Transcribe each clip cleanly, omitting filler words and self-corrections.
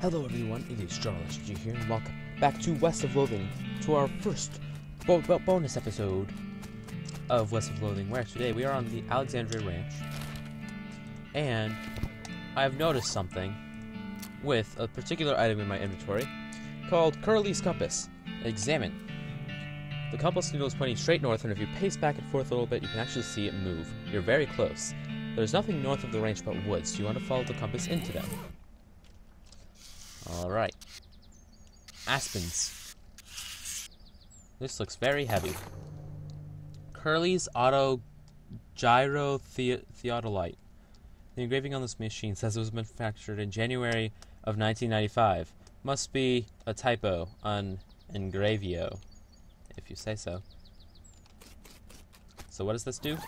Hello everyone, it is JonalotGG here, and welcome back to West of Loathing, to our first bonus episode of West of Loathing, where today we are on the Alexandria Ranch, and I've noticed something with a particular item in my inventory called Curly's Compass. Examine. The compass needle is pointing straight north, and if you pace back and forth a little bit, you can actually see it move. You're very close. There's nothing north of the range but woods. Do you want to follow the compass into them? Alright. Aspens. This looks very heavy. Curly's Auto Gyro Theodolite. The engraving on this machine says it was manufactured in January of 1995. Must be a typo on engravio, if you say so. So what does this do?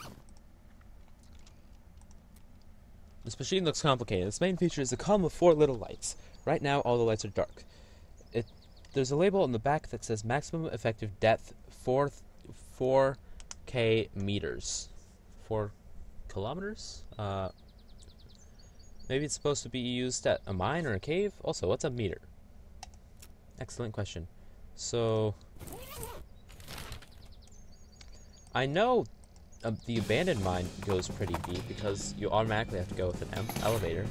This machine looks complicated. Its main feature is a column of 4 little lights. Right now, all the lights are dark. There's a label on the back that says maximum effective depth 4K meters. 4 kilometers? Maybe it's supposed to be used at a mine or a cave? Also, what's a meter? Excellent question. So, I know the abandoned mine goes pretty deep because you automatically have to go with an elevator.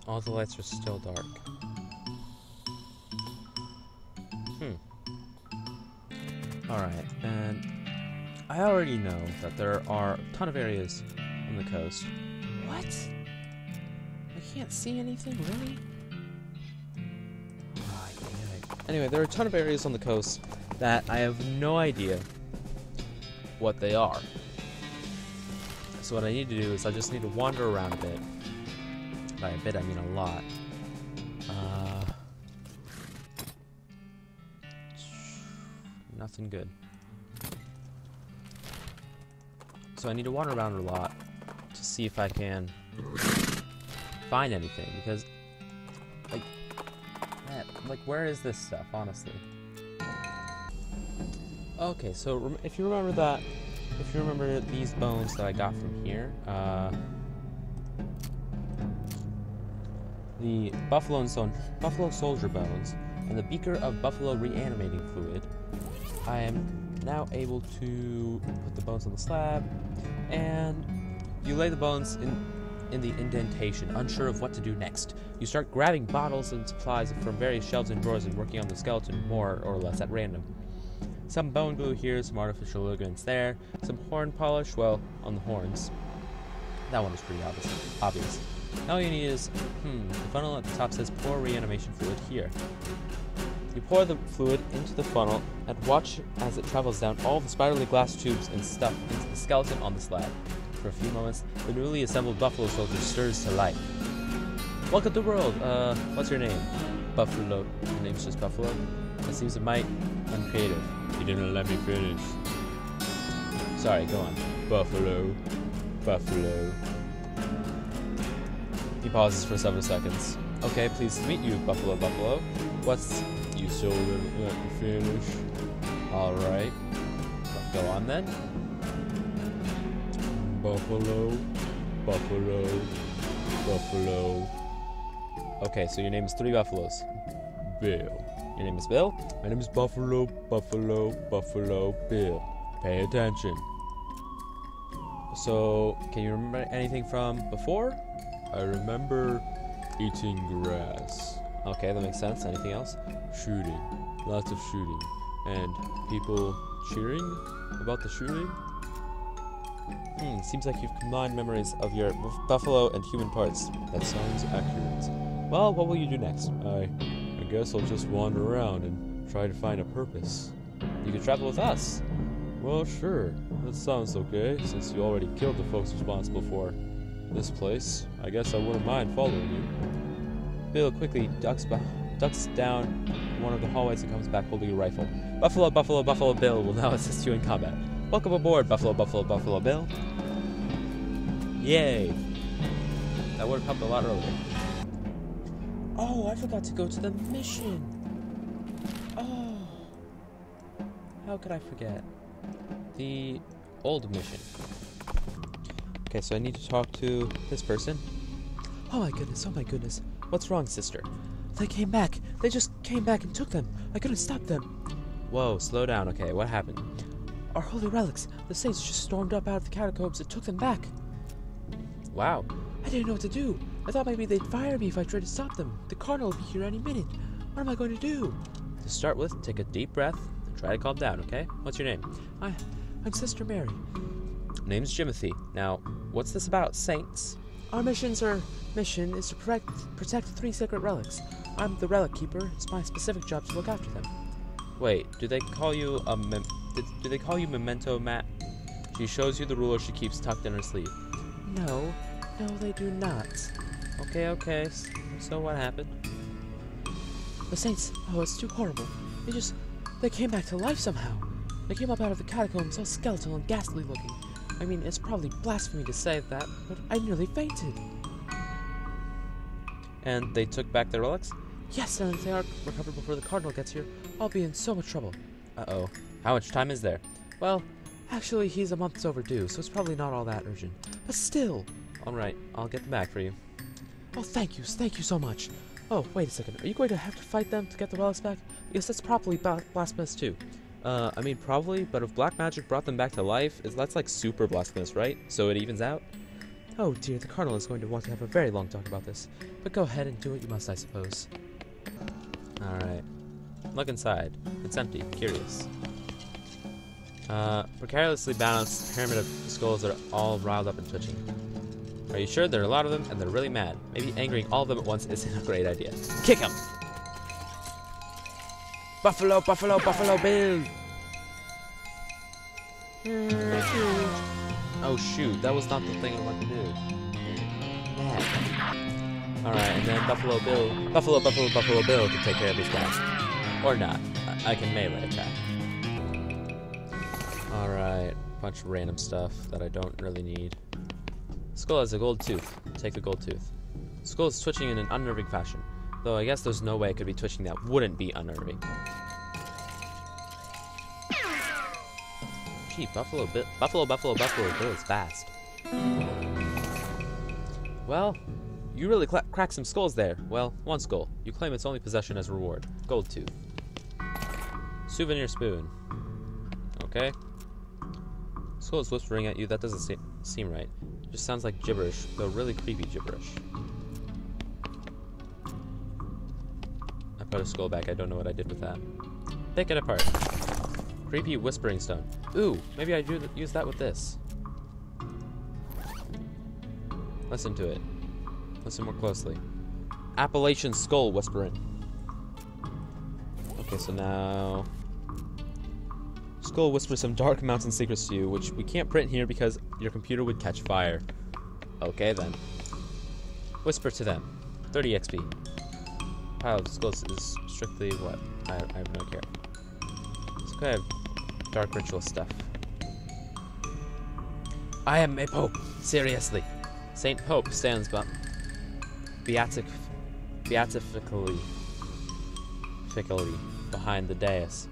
All the lights are still dark. Alright, and I already know that there are a ton of areas on the coast. What? I can't see anything, really? Anyway, there are a ton of areas on the coast that I have no idea what they are. So what I need to do is I just need to wander around a bit. By a bit, I mean a lot. Nothing good. So I need to wander around a lot to see if I can find anything, because, like, man, like, where is this stuff, honestly? Okay, so if you remember these bones that I got from here, the buffalo soldier bones, and the beaker of buffalo reanimating fluid, I am now able to put the bones on the slab, and you lay the bones in the indentation, unsure of what to do next. You start grabbing bottles and supplies from various shelves and drawers and working on the skeleton more or less at random. Some bone glue here, some artificial ligaments there, some horn polish, well, on the horns. That one was pretty obvious. All you need is, the funnel at the top says pour reanimation fluid here. You pour the fluid into the funnel and watch as it travels down all the spirally glass tubes and stuff into the skeleton on the slab. For a few moments, the newly assembled buffalo soldier stirs to life. Welcome to the world. What's your name? Buffalo. Your name's just Buffalo? That seems a mite uncreative. You didn't let me finish. Sorry, go on. Buffalo. Buffalo. He pauses for several seconds. Okay, pleased to meet you, Buffalo. What's... You still didn't let me finish. Alright. Go on then. Buffalo. Okay, so your name is 3 buffaloes. Bill. Your name is Bill? My name is Buffalo, Bill. Pay attention. So, can you remember anything from before? I remember eating grass. Okay, that makes sense. Anything else? Shooting. Lots of shooting. And people cheering about the shooting? Seems like you've combined memories of your buffalo and human parts. That sounds accurate. Well, what will you do next? I guess I'll just wander around and try to find a purpose. You could travel with us. Well, sure. That sounds okay, since you already killed the folks responsible for this place. I guess I wouldn't mind following you. Bill quickly ducks down one of the hallways and comes back holding a rifle. Buffalo Bill will now assist you in combat. Welcome aboard, Buffalo Bill. Yay! That would have helped a lot earlier. Oh, I forgot to go to the mission. Oh. How could I forget? The old mission. Okay, so I need to talk to this person. Oh my goodness. What's wrong, sister? They came back. They just came back and took them. I couldn't stop them. Whoa, slow down, okay, what happened? Our holy relics. The saints just stormed up out of the catacombs and took them back. Wow. I didn't know what to do. I thought maybe they'd fire me if I tried to stop them. The cardinal will be here any minute. What am I going to do? To start with, take a deep breath and try to calm down, okay? What's your name? I'm Sister Mary. Name's Jimothy. Now, what's this about, saints? Our mission is to protect 3 sacred relics. I'm the relic keeper. It's my specific job to look after them. Wait, do they call you do they call you Memento Matt? She shows you the ruler she keeps tucked in her sleeve. No, they do not. Okay. So what happened? The saints, it's too horrible. They came back to life somehow. They came up out of the catacombs all skeletal and ghastly looking. I mean, it's probably blasphemy to say that, but I nearly fainted. And they took back their relics? Yes, and if they aren't recovered before the cardinal gets here, I'll be in so much trouble. Uh-oh. How much time is there? Well, actually, he's a month overdue, so it's probably not all that urgent. But still! Alright, I'll get them back for you. Oh, thank you so much. Oh, wait a second. Are you going to have to fight them to get the relics back? Because that's probably blasphemous too. I mean, probably, but if black magic brought them back to life, that's like super blasphemous, right? So it evens out? Oh dear, the cardinal is going to want to have a very long talk about this. But go ahead and do what you must, I suppose. Alright. Look inside. It's empty. Curious. Precariously balanced pyramid of skulls that are all riled up and twitching. Are you sure? There are a lot of them, and they're really mad. Maybe angering all of them at once isn't a great idea. Kick them! Buffalo Bill! Oh shoot, that was not the thing I wanted to do. Man. Alright, and then Buffalo Bill can take care of this guy. Or not. I can melee attack. Alright, bunch of random stuff that I don't really need. Skull has a gold tooth. Take the gold tooth. Skull is twitching in an unnerving fashion. Though I guess there's no way it could be twitching that wouldn't be unnerving. Gee, Buffalo Bill is fast. Well, you really cracked some skulls there. Well, one skull. You claim its only possession as reward. Gold tooth. Souvenir spoon. Okay. Skull is whispering at you. That doesn't seem right. It just sounds like gibberish, though really creepy gibberish. I put a skull back. I don't know what I did with that. Pick it apart. Creepy whispering stone. Ooh, maybe I use that with this. Listen to it. Listen more closely. Appalachian skull whispering. Okay, so now... Skull whispers some dark mountain secrets to you, which we can't print here because your computer would catch fire. Okay, then. Whisper to them. 30 XP. Pile of skulls is strictly what? I have no care. It's okay. Dark ritual stuff. I am a pope. Seriously. Saint Pope stands beatifically behind the dais.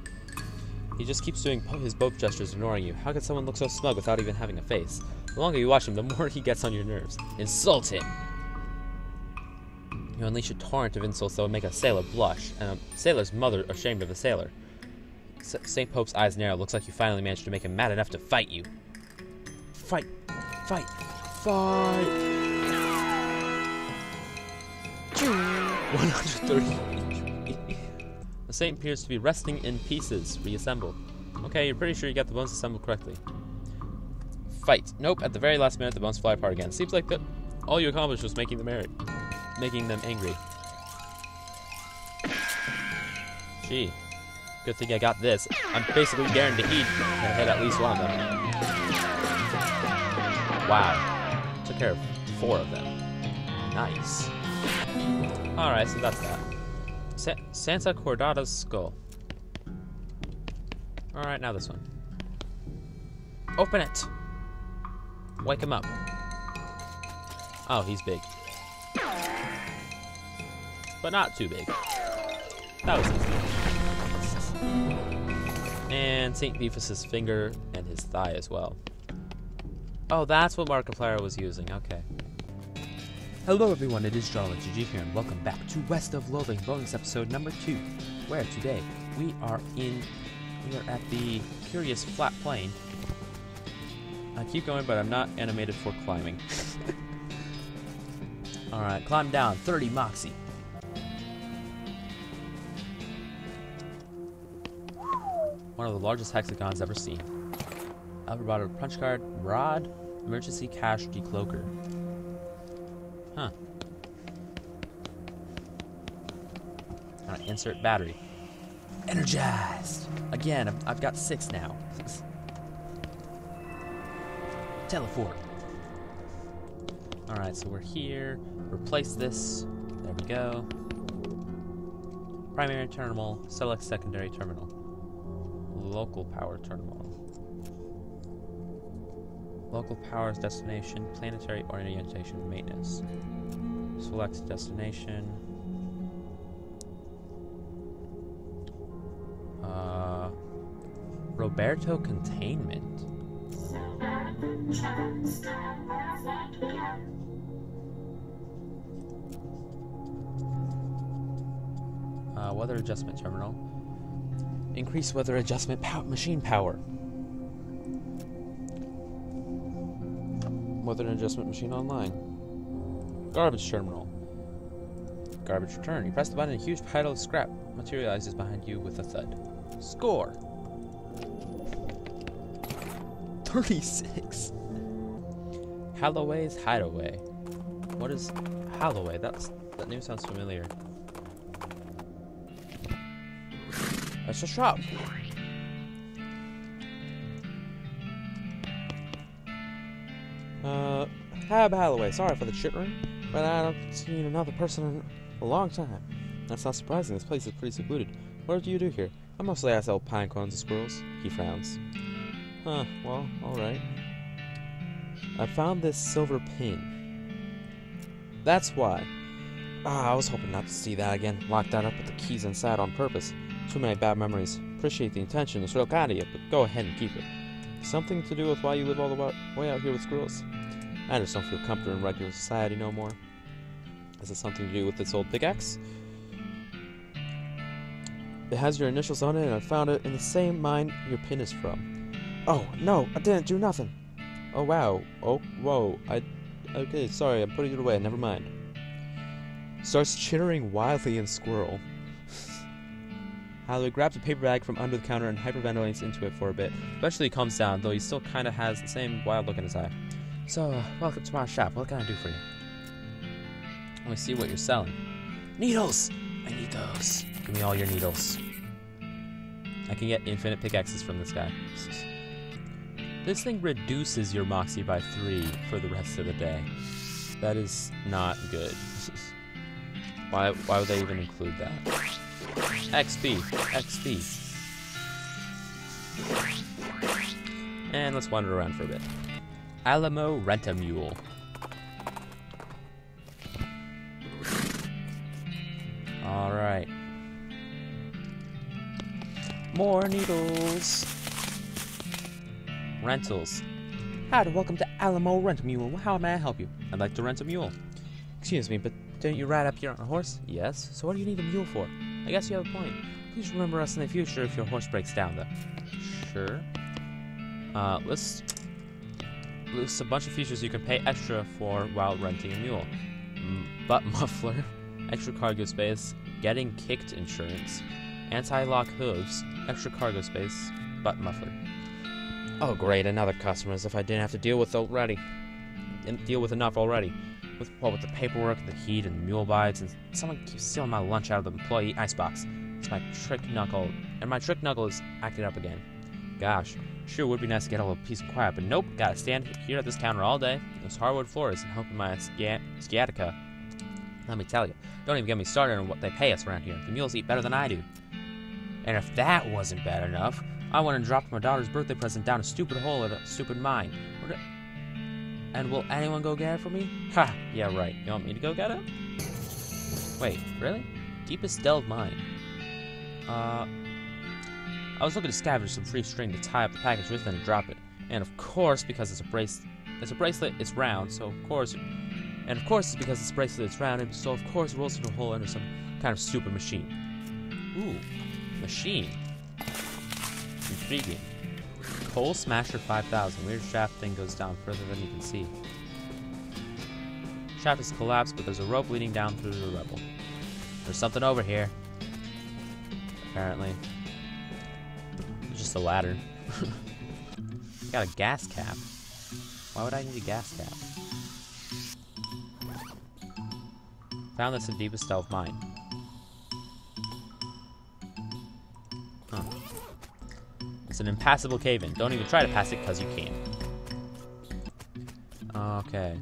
He just keeps doing his pope gestures, ignoring you. How could someone look so smug without even having a face? The longer you watch him, the more he gets on your nerves. Insult him! You unleash a torrent of insults that would make a sailor blush, and a sailor's mother ashamed of a sailor. St. Pope's eyes narrow. Looks like you finally managed to make him mad enough to fight you. Fight! 130. The saint appears to be resting in pieces, reassembled. Okay, you're pretty sure you got the bones assembled correctly. Fight. Nope, at the very last minute the bones fly apart again. Seems like all you accomplished was making them angry. Gee. Good thing I got this. I'm basically guaranteed to hit at least one of them. Wow. Took care of 4 of them. Nice. Alright, so that's that. Santa Cordata's skull. Alright, now this one. Open it! Wake him up. Oh, he's big. But not too big. That was easy. And St. Beefus's finger and his thigh as well. Oh, that's what Markiplier was using. Okay. Hello everyone, it is JonalotGG here, and welcome back to West of Loathing bonus episode number 2, where today we are at the curious flat plane. I keep going, but I'm not animated for climbing. Alright, climb down, 30 Moxie. One of the largest hexagons ever seen. Roberto punch card, rod, emergency cash decloaker. Huh. Alright, insert battery. Energized! Again, I've got 6 now. Teleport. Alright, so we're here. Replace this. There we go. Primary terminal. Select secondary terminal. Local power terminal. Local power's destination. Planetary orientation maintenance. Select destination. Roberto containment. Weather adjustment terminal. Increase weather adjustment machine power. Weather adjustment machine online. Garbage terminal. Garbage return. You press the button and a huge pile of scrap materializes behind you with a thud. Score. 36. Holloway's Hideaway. What is Holloway? That name sounds familiar. That's a shop. Hab Holloway. Sorry for the shit room, but I haven't seen another person in a long time. That's not surprising. This place is pretty secluded. What do you do here? I mostly sell pine cones and squirrels. He frowns. Huh, well, alright. I found this silver pin. That's why. I was hoping not to see that again. Locked that up with the keys inside on purpose. Too many bad memories. Appreciate the intention. It's real kind of you, but go ahead and keep it. Something to do with why you live all the way out here with squirrels? I just don't feel comfortable in regular society no more. Has it something to do with this old pickaxe? It has your initials on it, and I found it in the same mine your pin is from. Oh, no, I didn't do nothing. Oh, wow. Oh, whoa. Okay, sorry, I'm putting it away. Never mind. Starts chittering wildly in squirrel. Holloway grabs a paper bag from under the counter and hyperventilates into it for a bit. Eventually he calms down, though he still kind of has the same wild look in his eye. So, welcome to my shop. What can I do for you? Let me see what you're selling. Needles! I need those. Give me all your needles. I can get infinite pickaxes from this guy. This thing reduces your moxie by 3 for the rest of the day. That is not good. Why would they even include that? XP. XP. And let's wander around for a bit. Alamo Rent-A-Mule. Alright. More needles. Rentals. Howdy, welcome to Alamo Rent-A-Mule. How may I help you? I'd like to rent a mule. Excuse me, but don't you ride up here on a horse? Yes. So what do you need a mule for? I guess you have a point. Please remember us in the future if your horse breaks down, though. Sure. List a bunch of features you can pay extra for while renting a mule. Butt muffler, extra cargo space, getting kicked insurance, anti-lock hooves, extra cargo space, butt muffler. Oh great, another customer, as if I didn't have to deal with enough already. With the paperwork, the heat, and the mule bites, and someone keeps stealing my lunch out of the employee icebox. It's my trick knuckle, and my trick knuckle is acting up again. Gosh, sure would be nice to get a little peace and quiet, but nope, gotta stand here at this counter all day, those hardwood floors, and hope in my sciatica. Let me tell you, don't even get me started on what they pay us around here. The mules eat better than I do. And if that wasn't bad enough, I went and dropped my daughter's birthday present down a stupid hole at a stupid mine. And will anyone go get it for me? Ha! Yeah, right. You want me to go get it? Wait, really? Deepest delved mine. I was looking to scavenge some free string to tie up the package with and drop it. And of course, because it's a bracelet, it's round, so of course And of course, it's because this bracelet is rounded, so of course it rolls into a hole under some kind of stupid machine. Ooh, machine. Intriguing. Coal Smasher 5000. Weird shaft thing goes down further than you can see. Shaft is collapsed, but there's a rope leading down through the rubble. There's something over here. Apparently. It's just a ladder. Got a gas cap. Why would I need a gas cap? Found this in deepest stealth mine. Huh. It's an impassable cave-in. Don't even try to pass it, because you can't. Okay.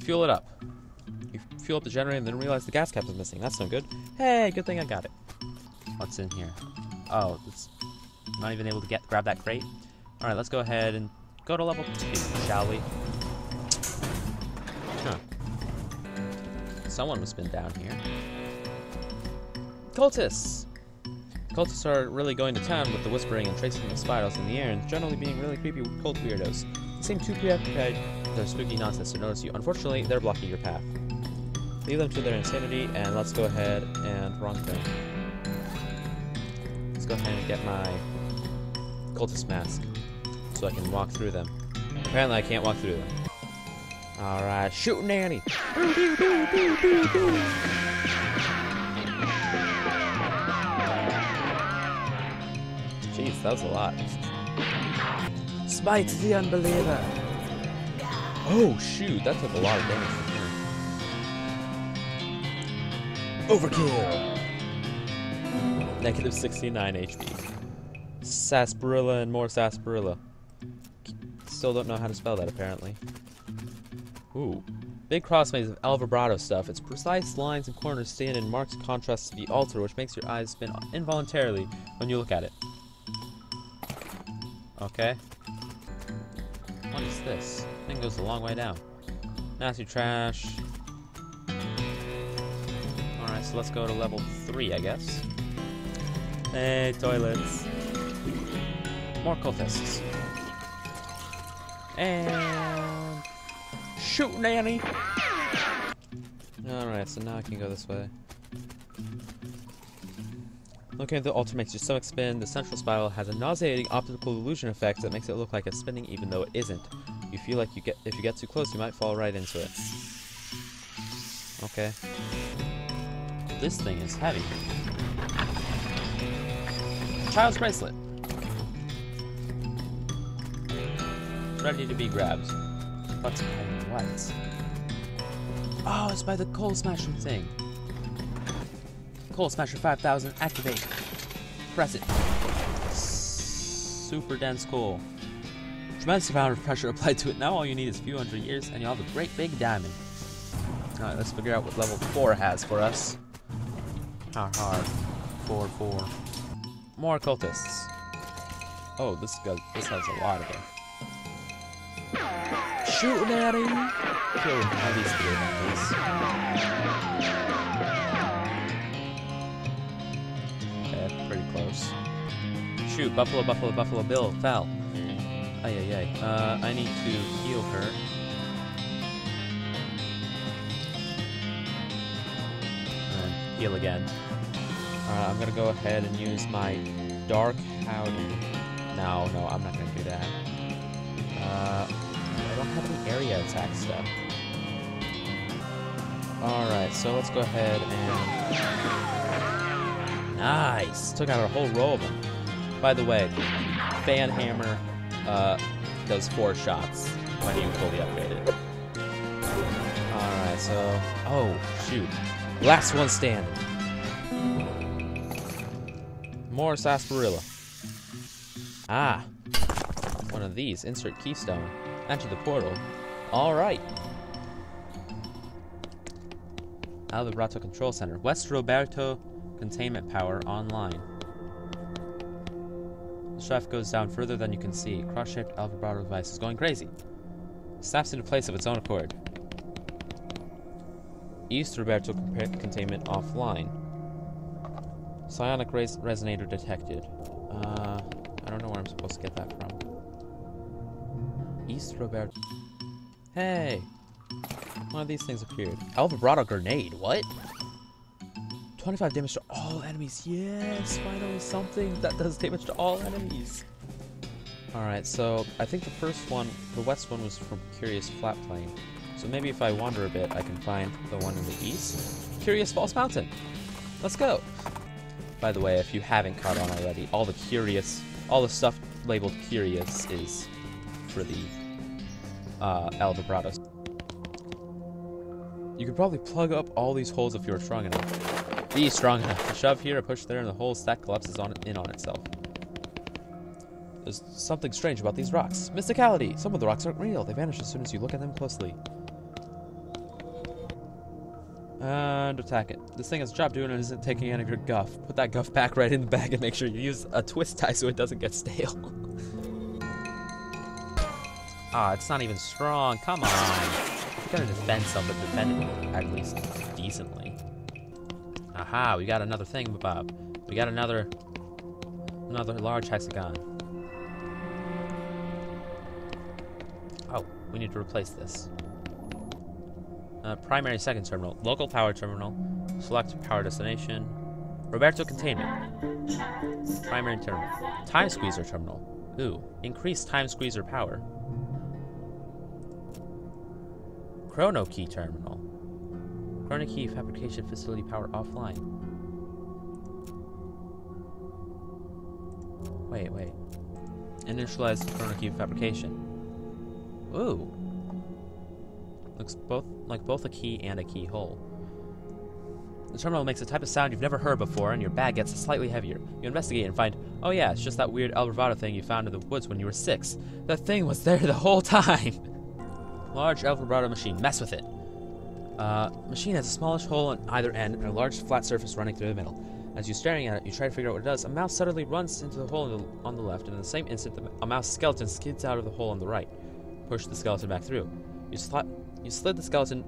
Fuel it up. You fuel up the generator and then realize the gas cap is missing. That's no good. Hey, good thing I got it. What's in here? Oh, it's not even able to grab that crate. Alright, let's go ahead and go to level 2, shall we? Huh. Someone must have been down here. Cultists! Cultists are really going to town with the whispering and tracing of spirals in the air and generally being really creepy cult weirdos. They seem too preoccupied with their spooky nonsense to notice you. Unfortunately, they're blocking your path. Leave them to their insanity, and let's go ahead and... wrong thing. Let's go ahead and get my cultist mask so I can walk through them. Apparently I can't walk through them. Alright, shooting Annie! Jeez, that was a lot. Smite the unbeliever! Oh shoot, that took a lot of damage from her. Overkill! Negative 69 HP. Sarsaparilla and more sarsaparilla. Still don't know how to spell that, apparently. Ooh. Big cross made of El Vibrato stuff. Its precise lines and corners stand in marked contrast to the altar, which makes your eyes spin involuntarily when you look at it. Okay. What is this? Thing goes a long way down. Nasty trash. Alright, so let's go to level 3, I guess. Hey, toilets. More cultists. And... shoot, Nanny! Alright, so now I can go this way. Looking at the altar makes your stomach spin. The central spiral has a nauseating optical illusion effect that makes it look like it's spinning even though it isn't. You feel like if you get too close, you might fall right into it. Okay. This thing is heavy. Child's bracelet. Ready to be grabbed. What's behind what? Oh, it's by the Coal Smasher thing. Coal Smasher 5000, activate. Press it. Super dense coal. Tremendous amount of pressure applied to it. Now all you need is a few hundred years and you'll have a great big diamond. Alright, let's figure out what level 4 has for us. How hard? 4. More cultists. Oh, this has a lot of them. Shooting at him! Kill at least 3 of these. Okay, pretty close. Shoot, Buffalo Bill fell. Ay. I need to heal her. And heal again. I'm gonna go ahead and use my Dark Howdy. No, I'm not gonna do that. I don't have any area attack stuff. Alright, so let's go ahead and... Nice! Took out a whole row of them. By the way, Fan Hammer does 4 shots when you fully upgrade it. Alright, so... Oh, shoot. Last one standing. More sarsaparilla. Ah! One of these. Insert keystone. Enter the portal. Alright. El Vibrato Control Center. West Roberto containment power online. The shaft goes down further than you can see. Cross-shaped El Vibrato device is going crazy. Snaps into place of its own accord. East Roberto containment offline. Psionic resonator detected. I don't know where I'm supposed to get that from. East Roberto. Hey! One of these things appeared. Roberto grenade, what? 25 damage to all enemies. Yes, finally something that does damage to all enemies. Alright, so I think the first one, the west one, was from Curious Flat Plain. So maybe if I wander a bit, I can find the one in the east. Curious False Mountain. Let's go. By the way, if you haven't caught on already, all the stuff labeled Curious is for the El Vibrato. You could probably plug up all these holes if you're strong enough. Be strong enough to shove here, or push there, and the whole stack collapses in on itself. There's something strange about these rocks. Mysticality! Some of the rocks aren't real. They vanish as soon as you look at them closely. And attack it. This thing has a job doing and isn't taking any of your guff. Put that guff back right in the bag and make sure you use a twist tie so it doesn't get stale. Ah, it's not even strong. Come on. You gotta defend something, defend it at least decently. Aha, we got another thing, Bob. We got another large hexagon. Oh, we need to replace this. Primary second terminal. Local power terminal. Select power destination. Roberto containment. Primary terminal. Time squeezer terminal. Ooh, increase time squeezer power. Chrono key terminal. Chrono key fabrication facility power offline. Wait. Initialize chrono key fabrication. Ooh. Looks like both a key and a keyhole. The terminal makes a type of sound you've never heard before, and your bag gets slightly heavier. You investigate and find, oh yeah, it's just that weird El Vibrato thing you found in the woods when you were 6. That thing was there the whole time! Large El Vibrato machine. Mess with it. Machine has a smallish hole on either end and a large flat surface running through the middle. As you're staring at it, you try to figure out what it does. A mouse suddenly runs into the hole on the left, and in the same instant, a mouse skeleton skids out of the hole on the right. Push the skeleton back through. You slid the skeleton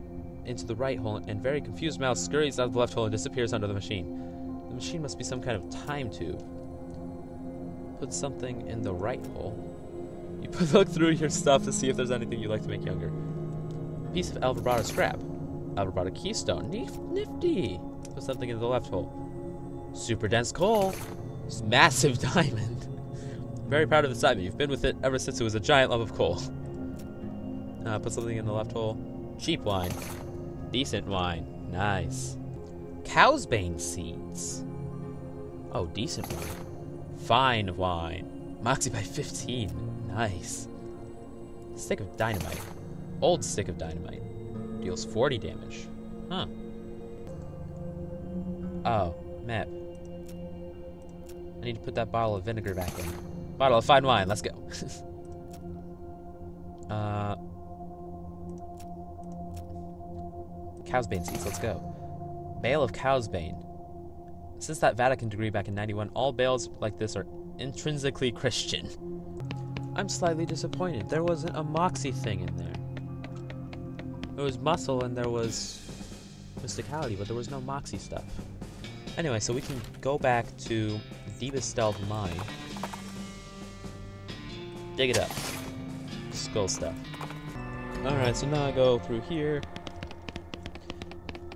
into the right hole, and very confused mouse scurries out of the left hole and disappears under the machine. The machine must be some kind of time tube. Put something in the right hole. You look through your stuff to see if there's anything you'd like to make younger. Piece of El Vibrato scrap. El Vibrato keystone. Nifty! Put something in the left hole. Super dense coal. Massive diamond. Very proud of this diamond. You've been with it ever since it was a giant lump of coal. Put something in the left hole. Cheap wine. Decent wine. Nice. Cow's bane seeds. Oh, decent wine. Fine wine. Moxie by 15. Nice. Stick of dynamite. Old stick of dynamite. Deals 40 damage. Huh. Oh, map. I need to put that bottle of vinegar back in. Bottle of fine wine, let's go. Cow's bane seeds, let's go. Bale of cow's bane. Since that Vatican degree back in 91, all bales like this are intrinsically Christian. I'm slightly disappointed. There wasn't a moxie thing in there. There was muscle and there was mysticality, but there was no moxie stuff. Anyway, so we can go back to Deepest Stealth Mine. Dig it up. Skull stuff. Alright, so now I go through here.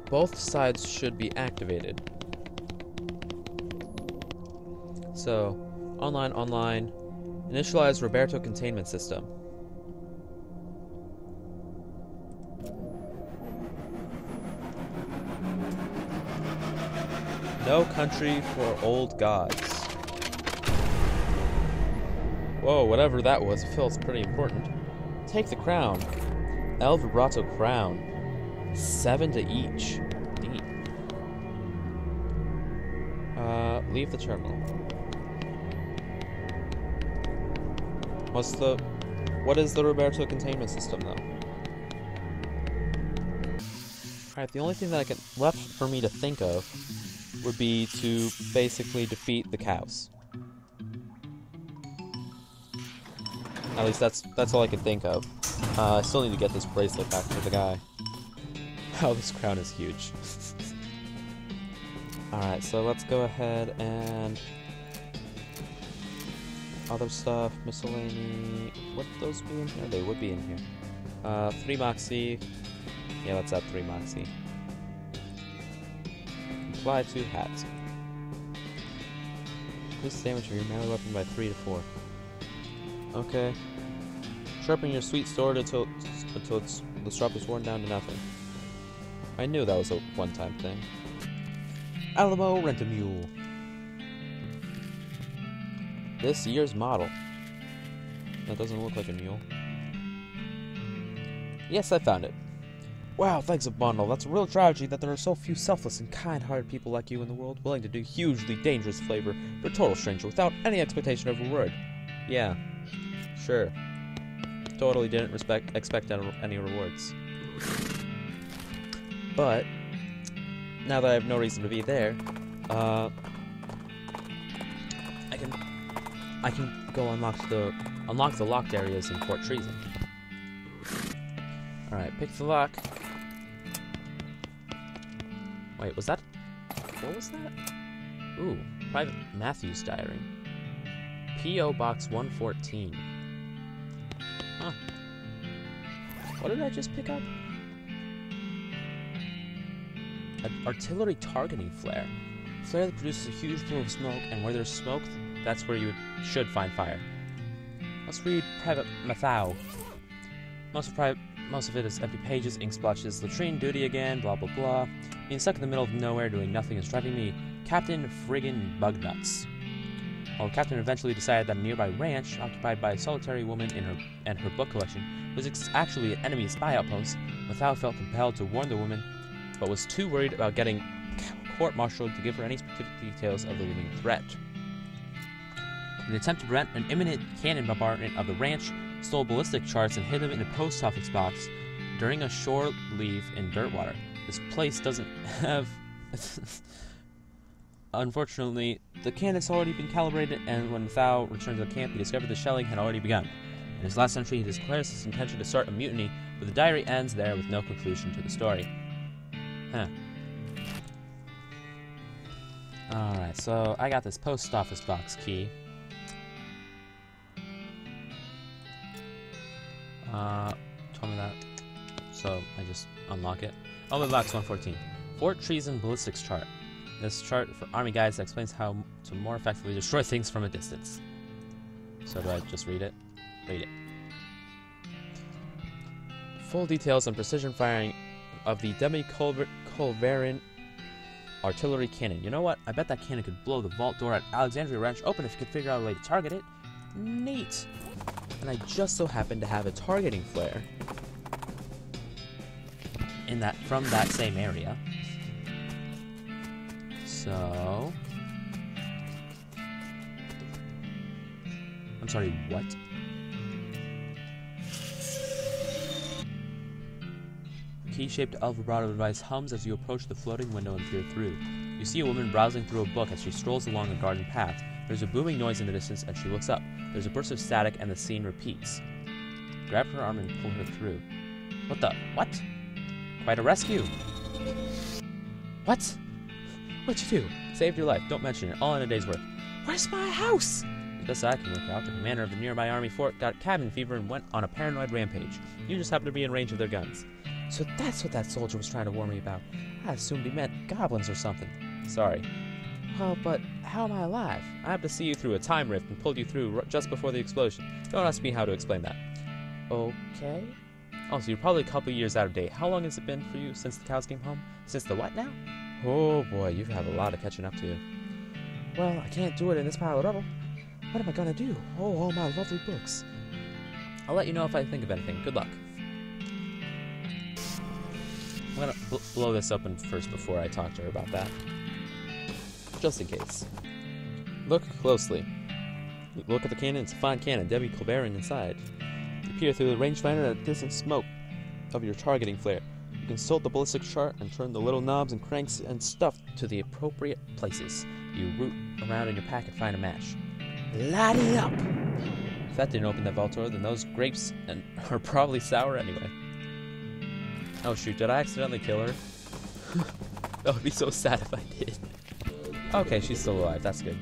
Both sides should be activated. So, online. Initialize Roberto containment system. No country for old gods. Whoa, whatever that was, it feels pretty important. Take the crown. El Vibrato crown. 7 to each. Neat. Leave the terminal. What is the Roberto containment system, though? Alright, the only thing that left for me to think of would be to basically defeat the cows. At least that's all I can think of. I still need to get this bracelet back to the guy. Oh, this crown is huge. Alright, so let's go ahead and... Other stuff, miscellany... Would those be in here? They would be in here. 3 Moxie. Yeah, let's add 3 Moxie. Apply to hats. Increase the damage of your melee weapon by 3 to 4. Okay. Sharpen your sweet sword until the strap is worn down to nothing. I knew that was a one-time thing. Alamo Rent-A-Mule. This year's model. That doesn't look like a mule. Yes, I found it. Wow, thanks a bundle. That's a real tragedy that there are so few selfless and kind-hearted people like you in the world, willing to do hugely dangerous favor for a total stranger without any expectation of reward. Yeah, sure. Totally didn't expect any rewards. But now that I have no reason to be there, I can go unlock the locked areas in Fort Treason. Alright, pick the lock. Wait, was that... What was that? Ooh, Private Matthew's diary. P.O. Box 114. Huh. What did I just pick up? An artillery targeting flare. Flare that produces a huge plume of smoke, and where there's smoke, that's where you should find fire. Let's read Private Matthew. Most of it is empty pages, ink splotches, latrine duty again, blah blah blah. Being stuck in the middle of nowhere doing nothing is driving me Captain Friggin' Bugnuts. While the captain eventually decided that a nearby ranch, occupied by a solitary woman and her book collection, was actually an enemy spy outpost, Matthew felt compelled to warn the woman, but was too worried about getting court-martialed to give her any specific details of the looming threat. In an attempt to prevent an imminent cannon bombardment of the ranch, stole ballistic charts and hid them in a post office box during a shore leave in Dirtwater. This place doesn't have... Unfortunately, the cannon's already been calibrated, and when Matthew returned to the camp, he discovered the shelling had already begun. In his last entry, he declares his intention to start a mutiny, but the diary ends there with no conclusion to the story. Huh. Alright, so I got this post office box key. Told me that. So I just unlock it. Oh, box 114. Fort Treason Ballistics Chart. This chart for army guides that explains how to more effectively destroy things from a distance. So do I just read it? Read it. Full details on precision firing of the demi-culverin artillery cannon. You know what? I bet that cannon could blow the vault door at Alexandria Ranch open if you could figure out a way to target it. Neat! And I just so happen to have a targeting flare from that same area. So... I'm sorry, what? Key-shaped El Vibrato device hums as you approach the floating window and peer through. You see a woman browsing through a book as she strolls along a garden path. There's a booming noise in the distance and she looks up. There's a burst of static and the scene repeats. Grab her arm and pull her through. What the? What? Quite a rescue. What? What'd you do? Saved your life. Don't mention it. All in a day's work. Where's my house? As best I can work out, the commander of the nearby army fort got cabin fever and went on a paranoid rampage. You just happened to be in range of their guns. So that's what that soldier was trying to warn me about. I assumed he meant goblins or something. Sorry. Well, but how am I alive? I happened to see you through a time rift and pulled you through just before the explosion. Don't ask me how to explain that. Okay. Oh, so you're probably a couple years out of date. How long has it been for you since the cows came home? Since the what now? Oh boy, you have a lot of catching up to. Well, I can't do it in this pile of rubble. What am I gonna do? Oh, all my lovely books. I'll let you know if I think of anything. Good luck. I'm gonna blow this open first before I talk to her about that. Just in case. Look closely. Look at the cannon. It's a fine cannon. Debbie Culverin inside. You peer through the rangefinder at a distant smoke of your targeting flare. You consult the ballistic chart and turn the little knobs and cranks and stuff to the appropriate places. You root around in your pack and find a match. Light it up! If that didn't open that vault door, then those grapes are probably sour anyway. Oh shoot, did I accidentally kill her? That would be so sad if I did. Okay, she's still alive, that's good.